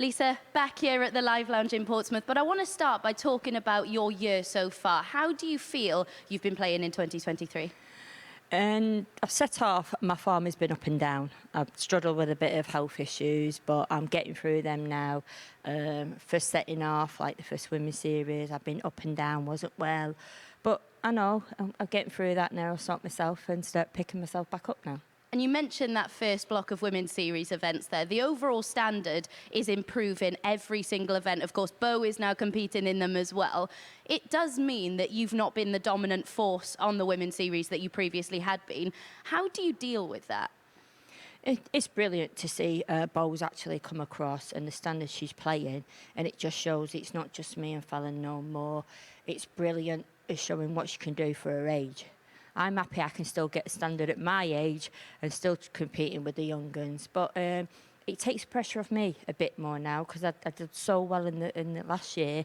Lisa, back here at the Live Lounge in Portsmouth, but I want to start by talking about your year so far. How do you feel you've been playing in 2023? And I've set off, my form has been up and down. I've struggled with a bit of health issues, but I'm getting through them now. First setting off, like the first women's series, I've been up and down, wasn't well. But I know, I'm getting through that now. I'll sort myself and start picking myself back up now. And you mentioned that first block of women's series events there. The overall standard is improving every single event. Of course, Bo is now competing in them as well. It does mean that you've not been the dominant force on the women's series that you previously had been. How do you deal with that? It's brilliant to see Bo's actually come across and the standard she's playing, and it just shows it's not just me and Fallon no more. It's brilliant. It's showing what she can do for her age. I'm happy I can still get a standard at my age and still competing with the young guns. But it takes pressure off me a bit more now because I did so well in the last year.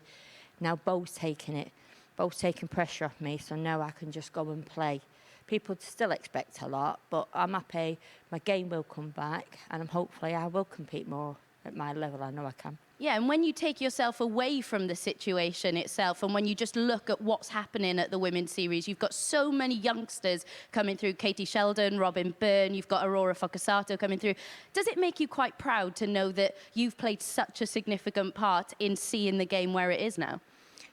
Now Bo's taking it. Bo's taking pressure off me, so now I can just go and play. People still expect a lot, but I'm happy my game will come back and hopefully I will compete more at my level. I know I can. Yeah, and when you take yourself away from the situation itself and when you just look at what's happening at the women's series, you've got so many youngsters coming through, Katie Sheldon, Robin Byrne, you've got Aurora Focasato coming through. Does it make you quite proud to know that you've played such a significant part in seeing the game where it is now?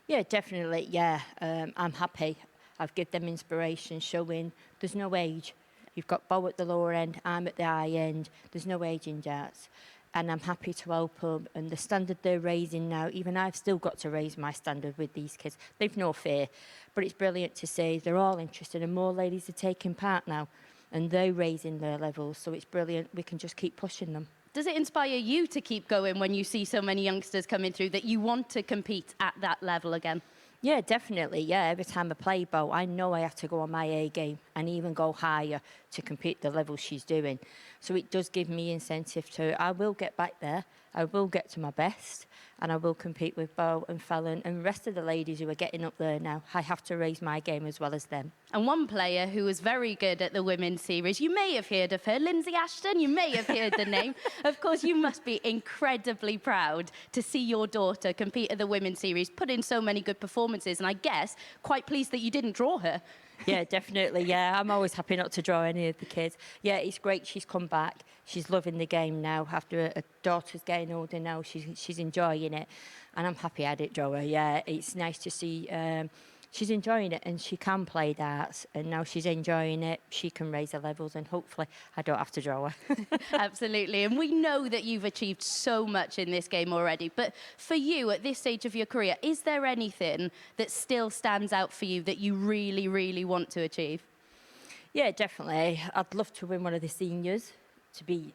Yeah, definitely, yeah. I'm happy. I've given them inspiration, showing there's no age. You've got Bo at the lower end, I'm at the high end. There's no age in darts. And I'm happy to help them. And the standard they're raising now, even I've still got to raise my standard with these kids. They've no fear. But it's brilliant to see they're all interested and more ladies are taking part now. And they're raising their levels. So it's brilliant. We can just keep pushing them. Does it inspire you to keep going when you see so many youngsters coming through that you want to compete at that level again? Yeah, definitely. Yeah, every time I play Bo, I know I have to go on my A game and even go higher to compete the level she's doing. So it does give me incentive to, I will get back there, I will get to my best, and I will compete with Bo and Fallon and the rest of the ladies who are getting up there now. I have to raise my game as well as them. And one player who was very good at the women's series, you may have heard of her, Lindsay Ashton, you may have heard the name. Of course, you must be incredibly proud to see your daughter compete at the women's series, put in so many good performances, and I guess quite pleased that you didn't draw her. Yeah, definitely, yeah. I'm always happy not to draw any of the kids. Yeah, it's great she's come back. She's loving the game now. After her daughter's getting older now, she's enjoying it. And I'm happy I didn't draw her, yeah. It's nice to see she's enjoying it and she can play darts. And now she's enjoying it. She can raise her levels and hopefully I don't have to draw her. Absolutely. And we know that you've achieved so much in this game already. But for you, at this stage of your career, is there anything that still stands out for you that you really, really want to achieve? Yeah, definitely. I'd love to win one of the seniors, to be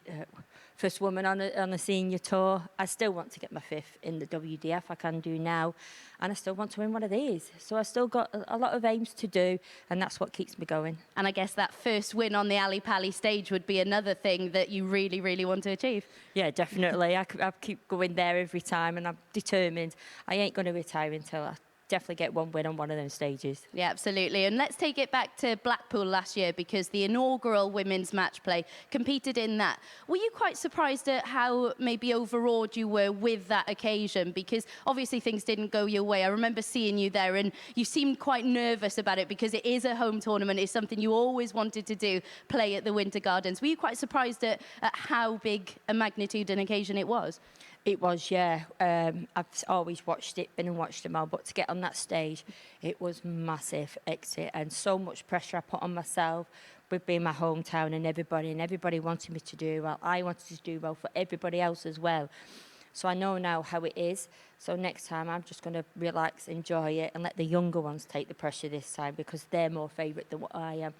first woman on a senior tour. I still want to get my fifth in the WDF, I can do now, and I still want to win one of these. So I've still got a lot of aims to do, and that's what keeps me going. And I guess that first win on the Ali Pali stage would be another thing that you really, really want to achieve. Yeah, definitely. I keep going there every time, and I'm determined. I ain't going to retire until I definitely get one win on one of those stages. Yeah, absolutely. And let's take it back to Blackpool last year because the inaugural women's match play competed in that. Were you quite surprised at how maybe overawed you were with that occasion? Because obviously things didn't go your way. I remember seeing you there and you seemed quite nervous about it because it is a home tournament. It's something you always wanted to do, play at the Winter Gardens. Were you quite surprised at how big a magnitude and occasion it was? It was, yeah. I've always watched it, been and watched them all, but to get on that stage, it was massive exit and so much pressure I put on myself with being my hometown and everybody wanted me to do well. I wanted to do well for everybody else as well. So I know now how it is. So next time I'm just going to relax, enjoy it, and let the younger ones take the pressure this time because they're more favourite than what I am.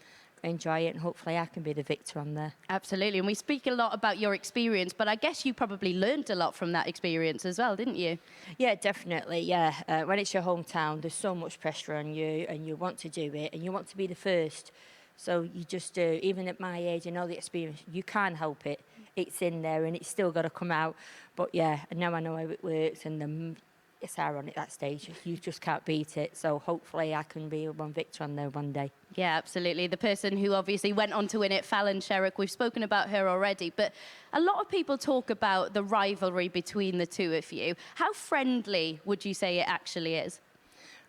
Enjoy it and hopefully I can be the victor on there. Absolutely, and we speak a lot about your experience, but I guess you probably learned a lot from that experience as well, didn't you? Yeah, definitely, yeah. When it's your hometown, there's so much pressure on you and you want to do it and you want to be the first. So you just do, even at my age and all the experience, you can't help it. It's in there and it's still got to come out. But yeah, now I know how it works and it's ironic, that stage. You just can't beat it. So hopefully I can be one victor on there one day. Yeah, absolutely. The person who obviously went on to win it, Fallon Sherrock, we've spoken about her already, but a lot of people talk about the rivalry between the two of you. How friendly would you say it actually is?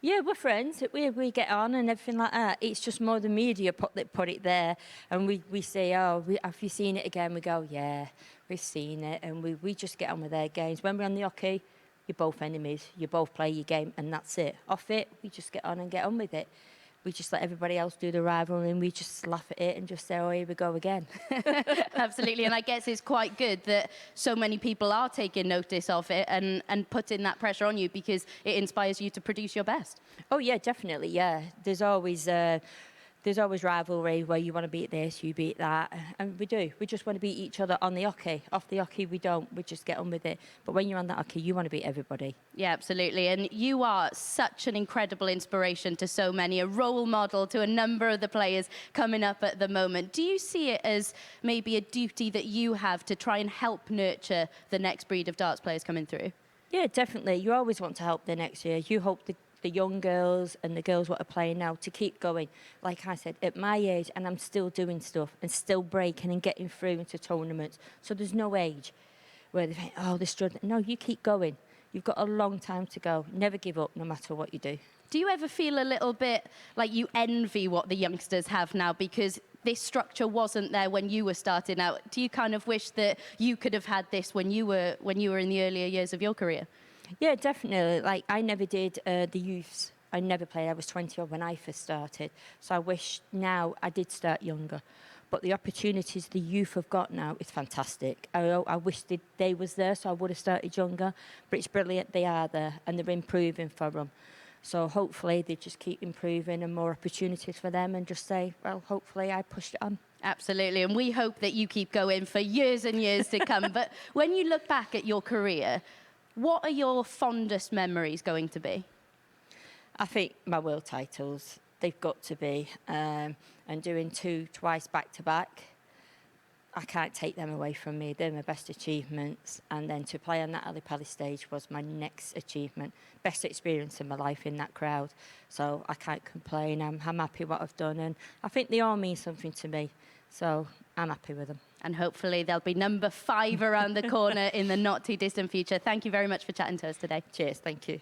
Yeah, we're friends. We get on and everything like that. It's just more the media put it there. And we say, oh, have you seen it again? We go, yeah, we've seen it. And we just get on with their games. When we're on the hockey, you're both enemies. You both play your game and that's it. Off it, we just get on and get on with it. We just let everybody else do the rivalry and we just laugh at it and just say, oh, here we go again. Absolutely, and I guess it's quite good that so many people are taking notice of it and putting that pressure on you because it inspires you to produce your best. Oh, yeah, definitely, yeah. There's always rivalry where you want to beat this, you beat that, and we do. We just want to beat each other on the hockey. Off the hockey, we don't. We just get on with it. But when you're on that hockey, you want to beat everybody. Yeah, absolutely. And you are such an incredible inspiration to so many, a role model to a number of the players coming up at the moment. Do you see it as maybe a duty that you have to try and help nurture the next breed of darts players coming through? Yeah, definitely. You always want to help the next year. You hope the young girls and the girls what are playing now to keep going. Like I said, at my age, and I'm still doing stuff and still breaking and getting through into tournaments. So there's no age where they think, oh, they're struggling. No, you keep going. You've got a long time to go. Never give up, no matter what you do. Do you ever feel a little bit like you envy what the youngsters have now because this structure wasn't there when you were starting out? Do you kind of wish that you could have had this when you were in the earlier years of your career? Yeah, definitely. Like, I never did the youths. I never played. I was 20 when I first started. So I wish now I did start younger. But the opportunities the youth have got now is fantastic. I wish they was there, so I would have started younger. But it's brilliant they are there, and they're improving for them. So hopefully they just keep improving and more opportunities for them and just say, well, hopefully I pushed it on. Absolutely, and we hope that you keep going for years and years to come. But when you look back at your career, what are your fondest memories going to be? I think my world titles, they've got to be. And doing twice back-to-back, I can't take them away from me. They're my best achievements. And then to play on that Ali Pali stage was my next achievement. Best experience in my life in that crowd. So I can't complain. I'm happy what I've done. And I think they all mean something to me. So I'm happy with them. And hopefully there'll be number 5 around the corner in the not too distant future. Thank you very much for chatting to us today. Cheers. Thank you.